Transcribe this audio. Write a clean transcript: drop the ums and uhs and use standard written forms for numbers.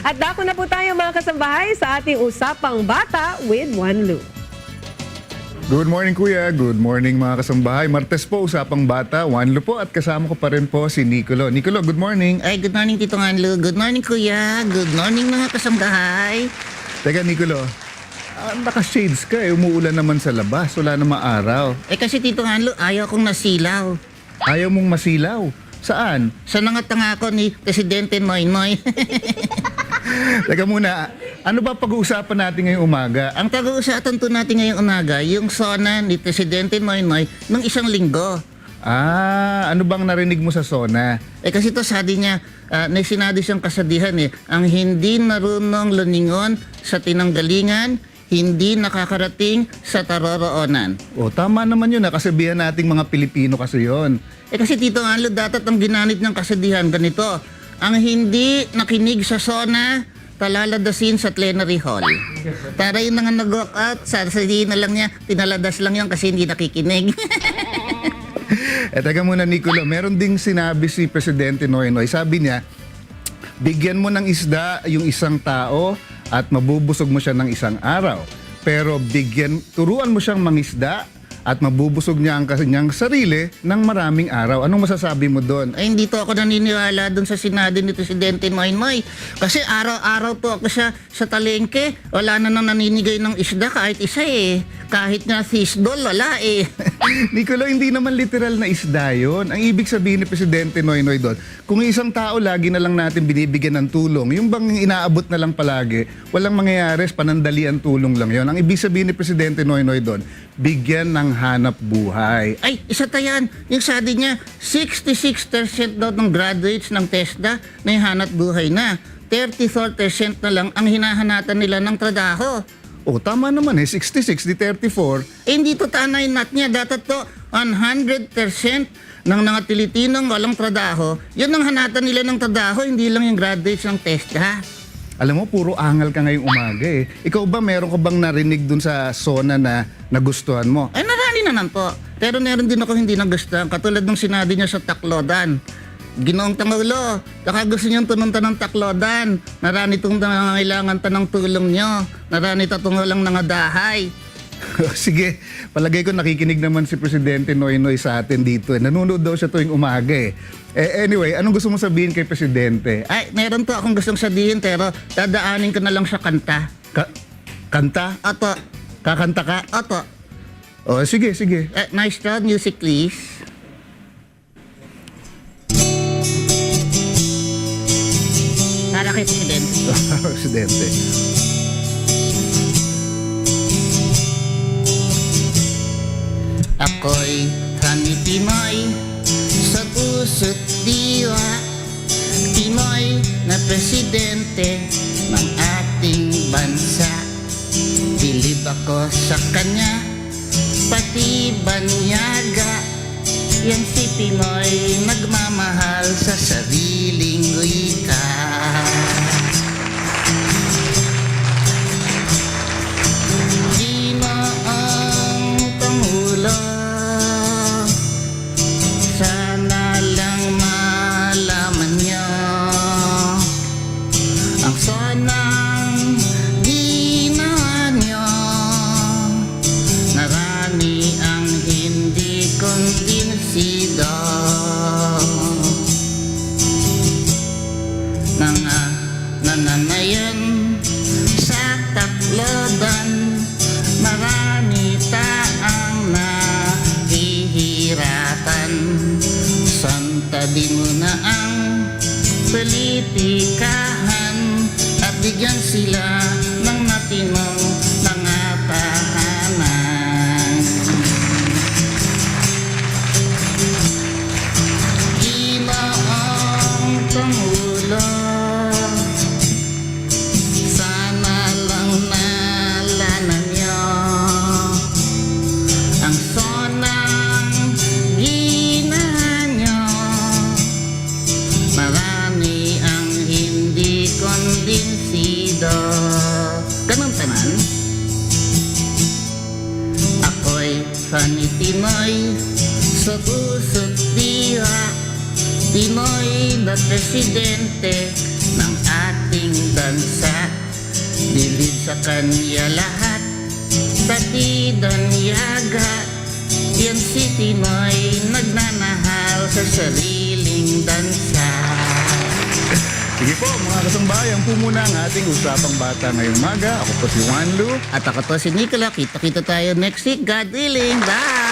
At dako na po tayo mga kasambahay sa ating Usapang Bata with Juan Lu. Good morning Kuya, good morning mga kasambahay. Martes po, Usapang Bata, Juan Lu po at kasama ko pa rin po si Nicolo. Nicolo, good morning. Ay, good morning Tito Anlo. Good morning Kuya. Good morning mga kasambahay. Teka Nicolo, naka-shades ka eh, umuulan naman sa labas, wala namang araw. Kasi Tito Anlo, ayaw kong nasilaw. Ayaw mong masilaw. Saan? Sa nangako ni Presidente Noynoy. Teka muna, ano ba pag-uusapan natin ngayong umaga? Ang pag-uusapan po natin ngayong umaga, yung SONA ni Presidente Noynoy nung isang linggo. Ano bang narinig mo sa SONA? Kasi to sabi niya, may sinabi siyang kasadihan ang hindi marunong luningon sa tinanggalingan, hindi nakakarating sa taroroonan. O, tama naman yun, kasabihan nating mga Pilipino kasi yun. Kasi Tito Anlo, dapat ang ginamit ng kasadihan ganito. Ang hindi nakinig sa SONA, talaladasin sa plenary hall. Para yung mga nag-walk out, sasabihin na lang niya, tinaladas lang yan kasi hindi nakikinig. Teka muna Nicolo, meron ding sinabi si Presidente Noynoy. Sabi niya, bigyan mo ng isda yung isang tao at mabubusog mo siya ng isang araw. Pero turuan mo siyang mangisda at mabubusog niya ang kanyang sarili ng maraming araw. Anong masasabi mo doon? Ay, hindi to ako naniniwala doon sa sinabi ni Presidente Noynoy. Kasi araw-araw to ako sa talengke. Wala na nang naninigay ng isda kahit isa Kahit nga fisdol, wala Nicolo, hindi naman literal na isda yun. Ang ibig sabihin ni Presidente Noynoy doon, kung isang tao lagi na lang natin binibigyan ng tulong, yung bang inaabot na lang palagi, walang mangyayari, panandalian tulong lang yon. Ang ibig sabihin ni Presidente Noynoy doon, bigyan ng hanap buhay. Ay, isa tayan. Yung sabi niya, 66% daw ng graduates ng TESDA na hanap buhay na. 34% na lang ang hinahanatan nila ng trabaho. O, tama naman 66 di 34. Hindi to tanay nat niya. Dapat to 100% ng mga Pilipinong walang trabaho. Yun ang hanatan nila ng trabaho, hindi lang yung graduates ng TESDA. Alam mo, puro angal ka ngayong umaga Ikaw ba, meron ka bang narinig dun sa SONA na nagustuhan mo? Ay, narani naman po. Pero meron din ako hindi nagustuhan. Katulad ng sinabi niya sa Tacloban. Ginoong Pangulo, baka gusto niyong tununtan ng Tacloban. Narani itong nangangailangan ta ng tulong niyo. Narani tatong walang nangadahay. Sige, palagay ko nakikinig naman si Presidente Noynoy sa atin dito. Nanonood daw siya tuwing umaga Anyway, anong gusto mo sabihin kay Presidente? Ay, meron to akong gustong sabihin pero dadaanin ko na lang sa kanta. Kanta? Oto. Kakanta ka? Oto. O, sige, sige. Nice job, music please. Para kay Presidente. Presidente. Ako'y Pinoy sa puso't diwa, Pinoy na presidente ng ating bansa. Bilib ako sa kanya, pati banyaga. Yan si Pinoy nagmamahal sa sariling wika. Sana lang malaman niyo ang sonang ginawa niyo. Narami ang hindi kumbinsido ng nananayan sa Tacloban. Marami taang nahihirapan. Santabi mo na ang politikahan at bigyan sila ng matinong mga tahanan. Ginoong Pangulo, sana lang nalaman niyo ang sonang ginawa niyo. Marami ang hindi kumbinsido. Ganun taman. Ako'y Pinoy sa puso't diwa, Pinoy na presidente ng ating dansa. Bilid sa kanya lahat, batidan yaga. Yan si Tinoy nagnanahal sa sariling dansa. Sige po mga kasambahay, yan po muna ang ating Usapang Bata ngayong umaga. Ako po si Juan Lu. At ako to si Nicola. Kita-kita tayo next week. God willing. Bye!